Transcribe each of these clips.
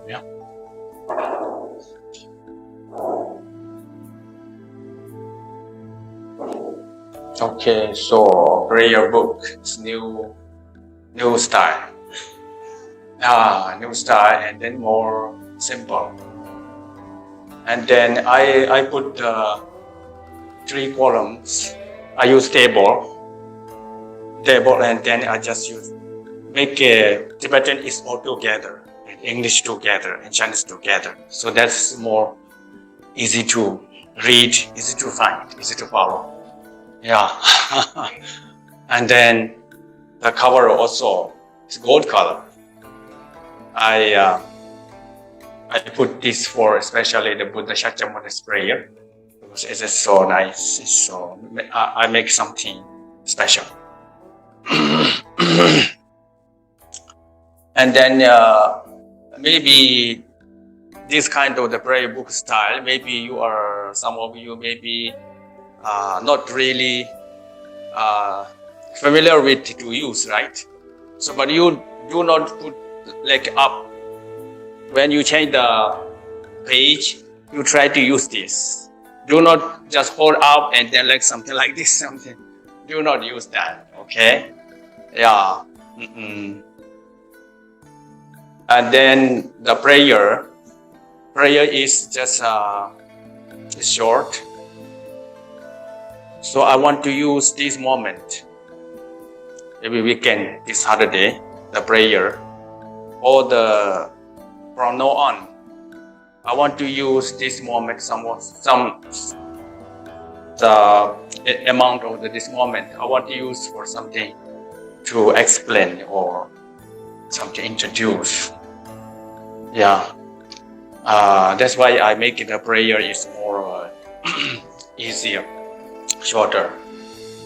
Yeah. Okay, so prayer book is new style. New style, and then more simple. And then I put 3 columns. I use table, and then I just make a Tibetan is all together, and English together, and Chinese together. So that's more easy to read, easy to find, easy to follow. Yeah. And then the cover also is gold color. I put this for especially the Buddha Shakyamuni's prayer because it is so nice. It's so I make something special. And then maybe this kind of the prayer book style, maybe some of you maybe not really familiar with to use, right? So, but you do not put like up. When you change the page, you try to use this. Do not just hold up and then like something like this, something. Do not use that, okay? Yeah. And then the prayer is just short. So I want to use this moment. Maybe weekend, this Saturday, the prayer, or from now on, I want to use this moment the amount of this moment I want to use for something to explain or something introduce. Yeah. That's why I make it a prayer is more easier, shorter.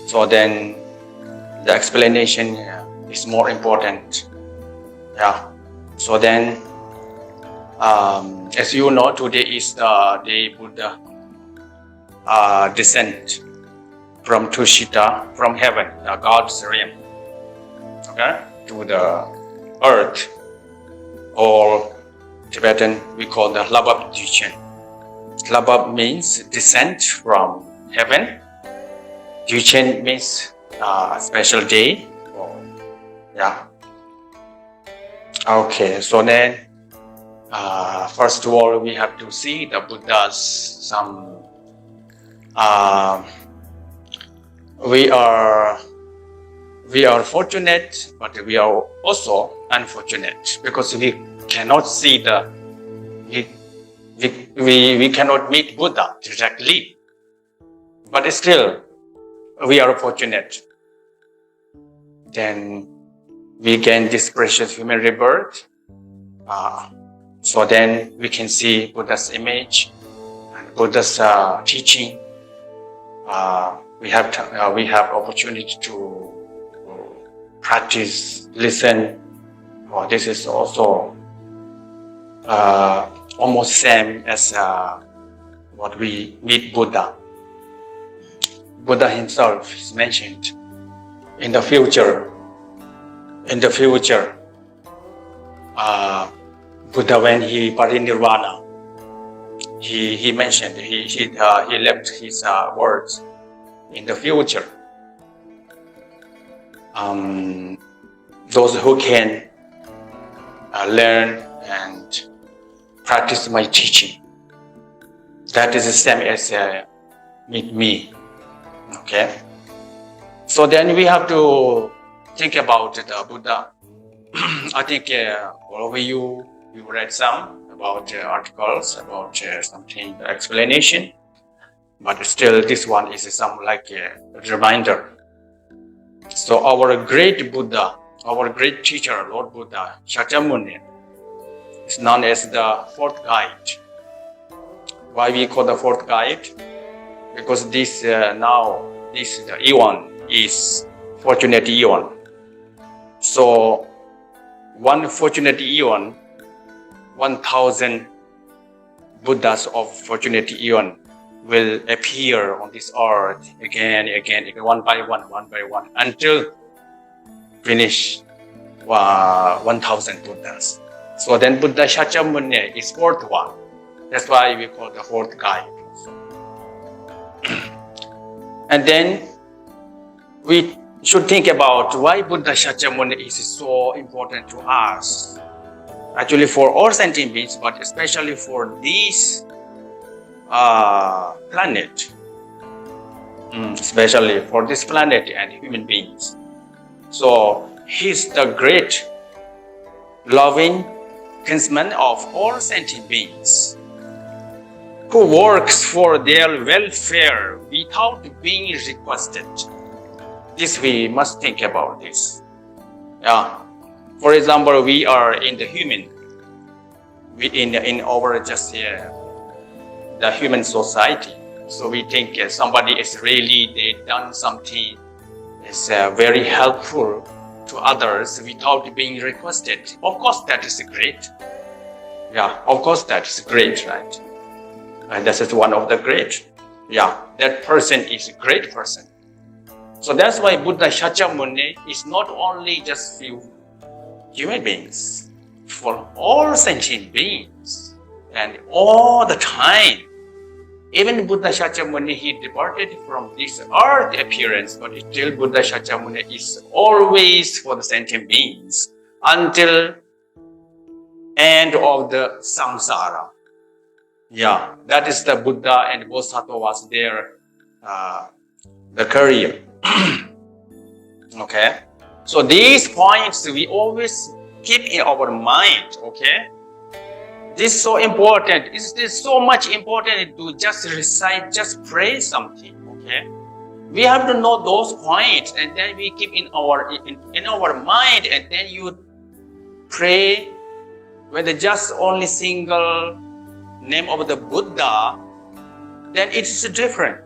So then the explanation is more important. Yeah. So then, as you know, today is the day Buddha descent from Tushita, from heaven, God's realm, okay, to the earth, or Tibetan we call the Labab Duchen. Labab means descent from heaven. Duchen means special day. Yeah. Okay, so then first of all, we have to see the Buddha's we are fortunate, but we are also unfortunate because we cannot see we cannot meet Buddha directly. But still, we are fortunate. Then we gain this precious human rebirth. So then we can see Buddha's image and Buddha's teaching. We have opportunity to practice, listen. This is also almost same as what we meet Buddha. Buddha himself is mentioned in the future. Buddha, when he parinirvana, he mentioned he left his words in the future. Those who can learn and practice my teaching, that is the same as meet me. Okay. So then we have to think about the Buddha. I think all of you read some about articles about something explanation, but still this one is some like a reminder. So our great Buddha, our great teacher, Lord Buddha, Shakyamuni, is known as the fourth guide. Why we call the fourth guide? Because this the Eon is fortunate Eon. So one fortunate Eon, 1,000 Buddhas of fortunate Eon will appear on this earth again, one by one, until finish 1,000 Buddhas. So then Buddha Shakyamuni is fourth one. That's why we call the fourth guide. And then we should think about why Buddha Shakyamuni is so important to us. Actually for all sentient beings, but especially for this planet. Especially for this planet and human beings. So he's the great loving kinsman of all sentient beings, who works for their welfare without being requested. This we must think about this. Yeah. For example, we are in the human, in our just the human society. So we think somebody is really, they done something is very helpful to others without being requested. Of course, that is great. Yeah, of course, that is great, right? And this is one of the great. Yeah, that person is a great person. So that's why Buddha Shakyamuni is not only just few human beings, for all sentient beings, and all the time. Even Buddha Shakyamuni, he departed from this earth appearance, but still Buddha Shakyamuni is always for the sentient beings until end of the samsara. Yeah, that is the Buddha and Bodhisattva was their the career. Okay, so these points we always keep in our mind. Okay, this is so important. It is so much important to just recite, just pray something. Okay, we have to know those points, and then we keep in our mind, and then you pray with just only single name of the Buddha. Then it is different.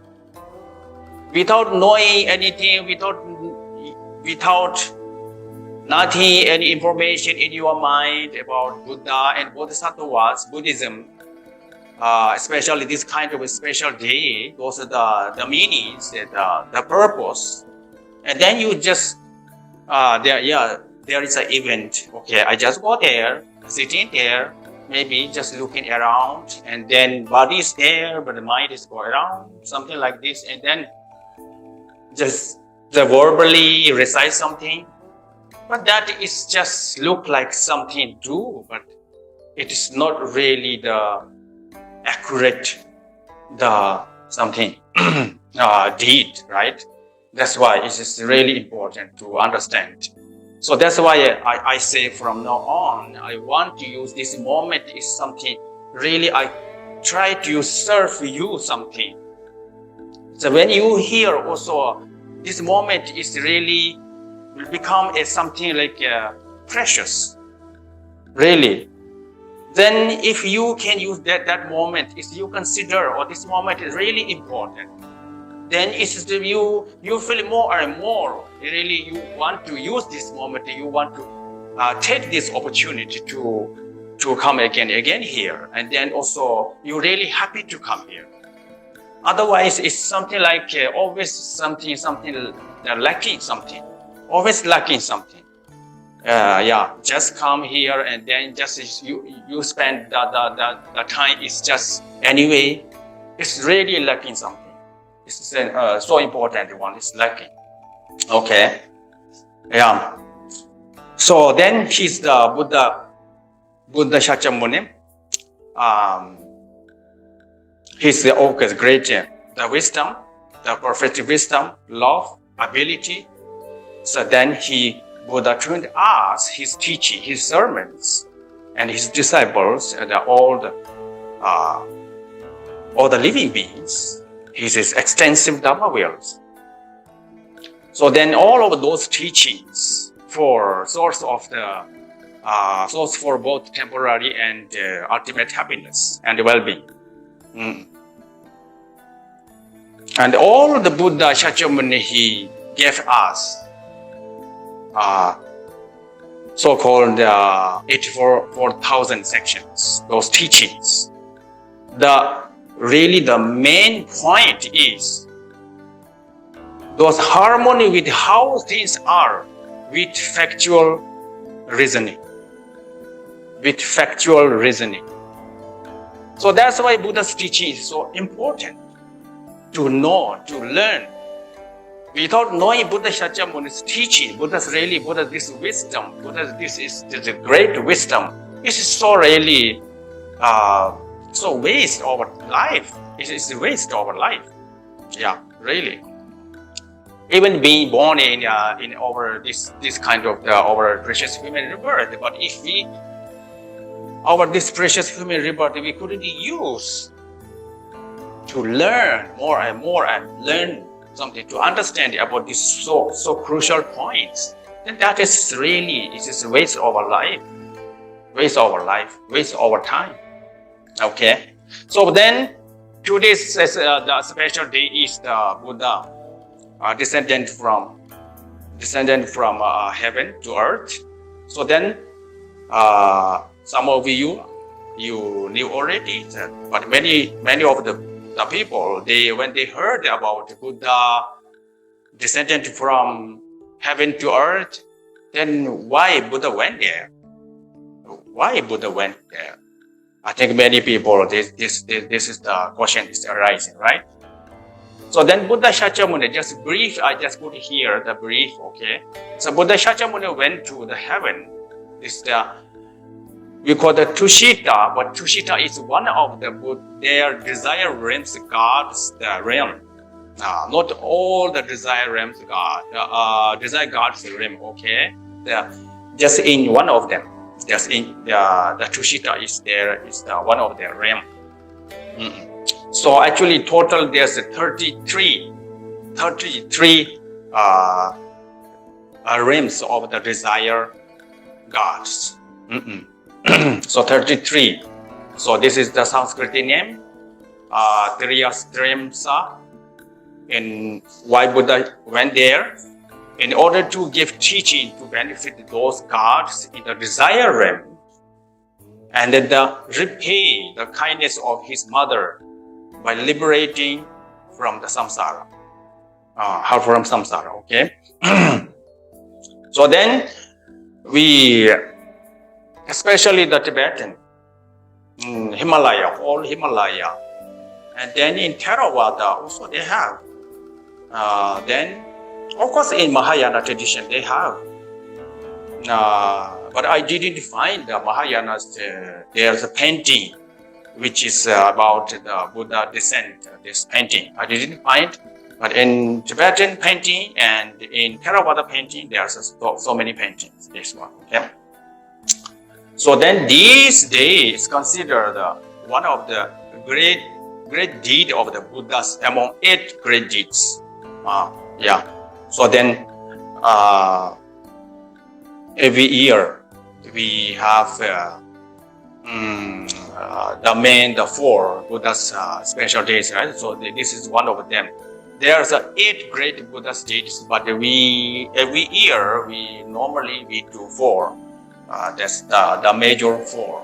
Without knowing anything, without nothing, any information in your mind about Buddha and Bodhisattvas, Buddhism, especially this kind of a special day, those are the meanings, the purpose. And then you just, there is an event. Okay, I just go there, sitting there, maybe just looking around, and then body is there, but the mind is going around, something like this, and then just verbally recite something. But that is just look like something do, but it is not really the accurate, the something deed, right? That's why it is really important to understand. So that's why I say from now on, I want to use this moment is something really, I try to serve you something. So when you hear also, this moment is really will become something like precious, really. Then if you can use that moment, if you consider, or this moment is really important, then it's you feel more and more, really you want to use this moment, you want to take this opportunity to come again here, and then also you're really happy to come here. Otherwise, it's something like always something lacking something. Always lacking something. Just come here and then just you spend the time is just anyway. It's really lacking something. It's so important one. It's lacking. Okay. Yeah. So then he's the Buddha Shakyamuni. He's the great the wisdom, the perfect wisdom, love, ability. So then Buddha trained us, his teaching, his sermons, and his disciples, and all the living beings. His extensive Dharma wills. So then all of those teachings for source for both temporary and ultimate happiness and well-being. And all the Buddha Shakyamuni he gave us so-called 84,000 sections, those teachings. The main point is those harmony with how things are with factual reasoning. with factual reasoning. So that's why Buddha's teaching is so important to know, to learn. Without knowing Buddha Shakyamuni's teaching, Buddha's this wisdom, this is the great wisdom. This is so really, so waste our life. It is a waste of our life. Yeah, really. Even being born in our this kind of our precious human rebirth, but if this precious human rebirth we couldn't use to learn more and more and learn something to understand about these so crucial points, then that is really it is a waste of our life, waste of our time. Okay, so then today's the special day is the Buddha descendant from heaven to earth. So then some of you knew already, but many of the people, when they heard about Buddha descendant from heaven to earth, then why Buddha went there? Why Buddha went there? I think many people, this is the question is arising, right? So then Buddha Shakyamuni, just brief, I just put here the brief, okay? So Buddha Shakyamuni went to the heaven. We call the Tushita, but Tushita is one of their desire realms gods, the realm. Not all the desire realms god, desire gods realm, okay? Just in one of them, just in the Tushita is one of their realm. So actually total there's 33 realms of the desire gods. So 33. So this is the Sanskrit name, Triyastrimsa. And why Buddha went there? In order to give teaching to benefit those gods in the desire realm, and then repay the kindness of his mother by liberating from the samsara. From samsara, okay? So then especially the Tibetan, Himalaya, all Himalaya, and then in Theravada also they have. Then, of course, in Mahayana tradition they have. But I didn't find the Mahayanas. There's a painting which is about the Buddha descent. This painting I didn't find, but in Tibetan painting and in Theravada painting, there's so many paintings. This one, okay. So then this day is considered one of the great deed of the Buddhas among 8 great deeds. Yeah. So then every year we have the 4 Buddha's special days, right? So this is one of them. There's 8 great Buddha's deeds, but every year we normally do 4. That's the major 4.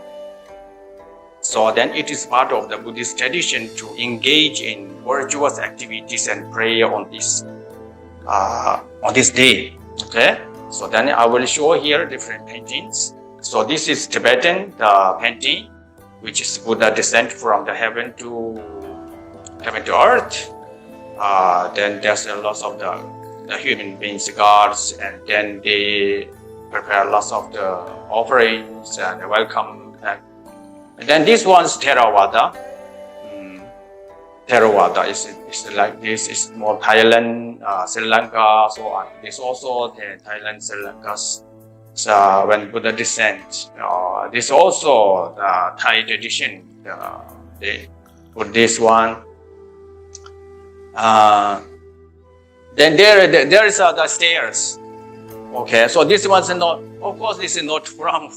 So then it is part of the Buddhist tradition to engage in virtuous activities and prayer on this day. Okay. So then I will show here different paintings. So this is Tibetan painting, which is Buddha descent from the heaven to earth. Then there's a lot of the human beings, gods, and then they prepare lots of the offerings and welcome. And then this one's Theravada. Theravada is like this. It's more Thailand, Sri Lanka, so on. This also the Thailand, Sri Lanka. So when Buddha descent, this also the Thai tradition. They put this one. Then there is the stairs. Okay, so this one's not. Of course, this is not from.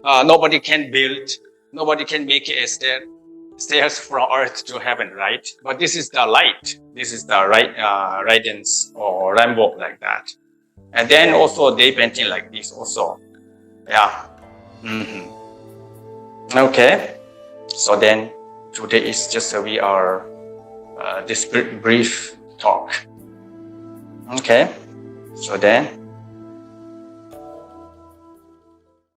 Nobody can build. Nobody can make a stairs from earth to heaven, right? But this is the light. This is the radiance or rainbow like that. And then also they painting like this also. Yeah. Okay. So then today is just we are this brief talk. Okay. So then.